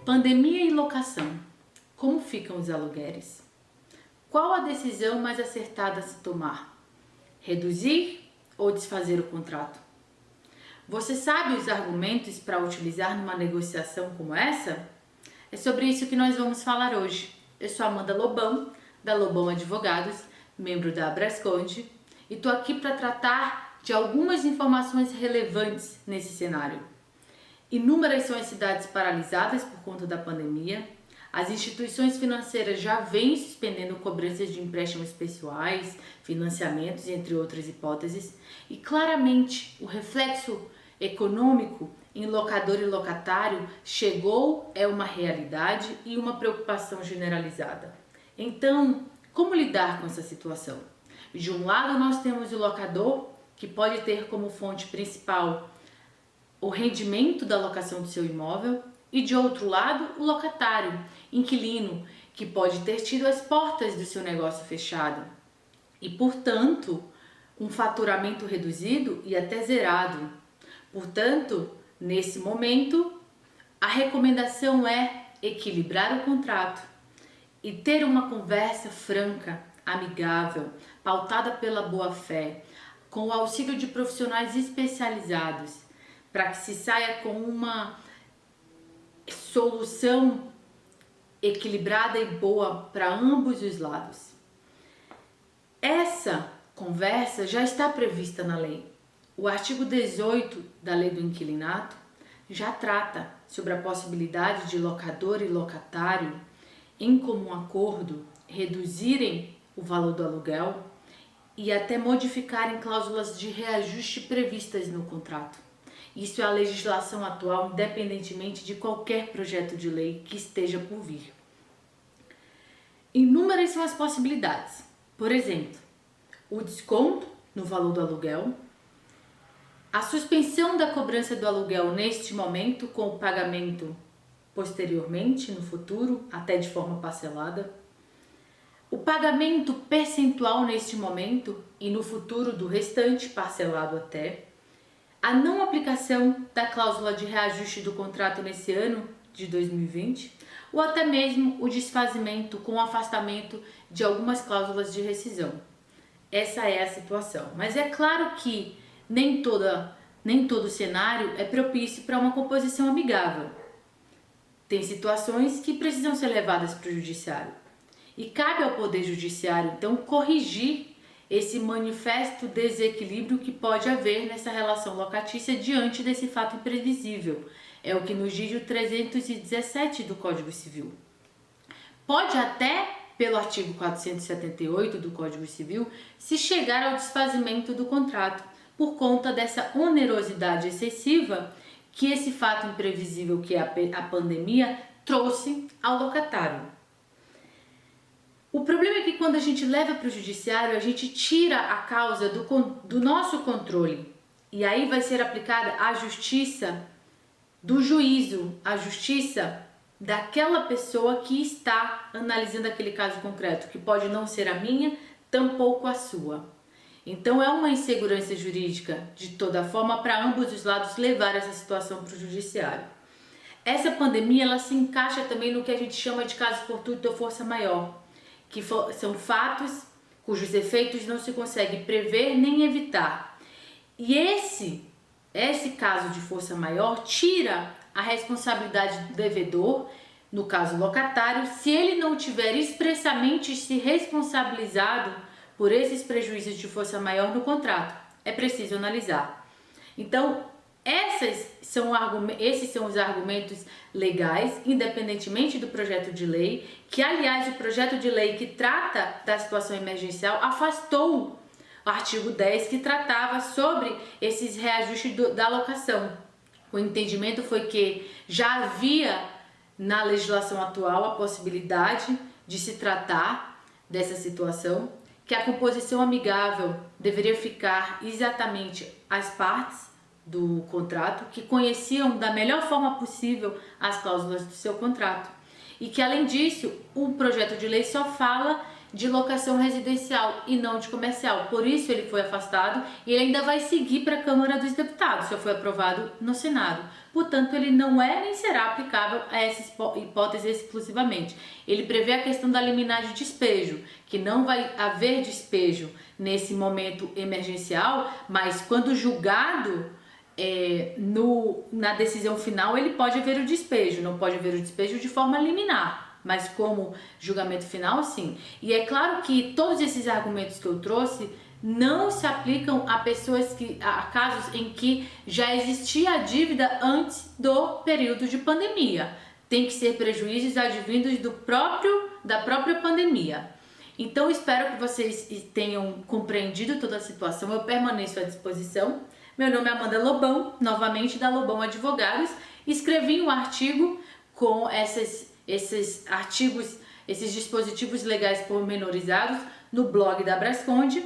Pandemia e locação. Como ficam os aluguéis? Qual a decisão mais acertada a se tomar? Reduzir ou desfazer o contrato? Você sabe os argumentos para utilizar numa negociação como essa? É sobre isso que nós vamos falar hoje. Eu sou Amanda Lobão, da Lobão Advogados, membro da Abrasconde, e estou aqui para tratar de algumas informações relevantes nesse cenário. Inúmeras são as cidades paralisadas por conta da pandemia. As instituições financeiras já vêm suspendendo cobranças de empréstimos pessoais, financiamentos, entre outras hipóteses. E claramente o reflexo econômico em locador e locatário chegou, é uma realidade e uma preocupação generalizada. Então, como lidar com essa situação? De um lado nós temos o locador, que pode ter como fonte principal o rendimento da locação do seu imóvel, e de outro lado o locatário, inquilino, que pode ter tido as portas do seu negócio fechado e, portanto, um faturamento reduzido e até zerado. Portanto, nesse momento, a recomendação é equilibrar o contrato e ter uma conversa franca, amigável, pautada pela boa-fé, com o auxílio de profissionais especializados, para que se saia com uma solução equilibrada e boa para ambos os lados. Essa conversa já está prevista na lei. O artigo 18 da Lei do Inquilinato já trata sobre a possibilidade de locador e locatário, em comum acordo, reduzirem o valor do aluguel e até modificarem cláusulas de reajuste previstas no contrato. Isso é a legislação atual, independentemente de qualquer projeto de lei que esteja por vir. Inúmeras são as possibilidades. Por exemplo, o desconto no valor do aluguel, a suspensão da cobrança do aluguel neste momento com o pagamento posteriormente, no futuro, até de forma parcelada, o pagamento percentual neste momento e no futuro do restante parcelado até, a não aplicação da cláusula de reajuste do contrato nesse ano de 2020, ou até mesmo o desfazimento com o afastamento de algumas cláusulas de rescisão. Essa é a situação. Mas é claro que nem todo cenário é propício para uma composição amigável. Tem situações que precisam ser levadas para o judiciário. E cabe ao Poder Judiciário, então, corrigir esse manifesto desequilíbrio que pode haver nessa relação locatícia diante desse fato imprevisível. É o que nos diz o 317 do Código Civil. Pode até, pelo artigo 478 do Código Civil, se chegar ao desfazimento do contrato, por conta dessa onerosidade excessiva que esse fato imprevisível, que é a pandemia, trouxe ao locatário. O problema é que quando a gente leva para o judiciário, a gente tira a causa do nosso controle. E aí vai ser aplicada a justiça do juízo, a justiça daquela pessoa que está analisando aquele caso concreto, que pode não ser a minha, tampouco a sua. Então é uma insegurança jurídica, de toda forma, para ambos os lados levar essa situação para o judiciário. Essa pandemia, ela se encaixa também no que a gente chama de caso fortuito ou força maior, que são fatos cujos efeitos não se consegue prever nem evitar. E esse caso de força maior tira a responsabilidade do devedor, no caso locatário, se ele não tiver expressamente se responsabilizado por esses prejuízos de força maior no contrato. É preciso analisar. Então, esses são os argumentos legais, independentemente do projeto de lei, que, aliás, o projeto de lei que trata da situação emergencial afastou o artigo 10, que tratava sobre esses reajustes da locação. O entendimento foi que já havia na legislação atual a possibilidade de se tratar dessa situação, que a composição amigável deveria ficar exatamente às partes do contrato, que conheciam da melhor forma possível as cláusulas do seu contrato, e que, além disso, o projeto de lei só fala de locação residencial e não de comercial. Por isso ele foi afastado e ele ainda vai seguir para a Câmara dos Deputados, já foi aprovado no Senado. Portanto, ele não é nem será aplicável a essa hipótese exclusivamente. Ele prevê a questão da liminar de despejo, que não vai haver despejo nesse momento emergencial, mas quando julgado na decisão final, ele pode haver o despejo, não pode haver o despejo de forma liminar, mas como julgamento final, sim. E é claro que todos esses argumentos que eu trouxe não se aplicam a a casos em que já existia a dívida antes do período de pandemia. Tem que ser prejuízos advindos da própria pandemia. Então, espero que vocês tenham compreendido toda a situação. Eu permaneço à disposição. Meu nome é Amanda Lobão, novamente da Lobão Advogados. Escrevi um artigo com esses artigos, esses dispositivos legais pormenorizados no blog da Brasconde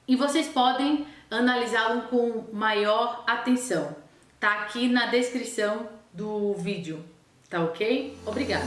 e vocês podem analisá-lo com maior atenção. Tá aqui na descrição do vídeo, tá ok? Obrigada!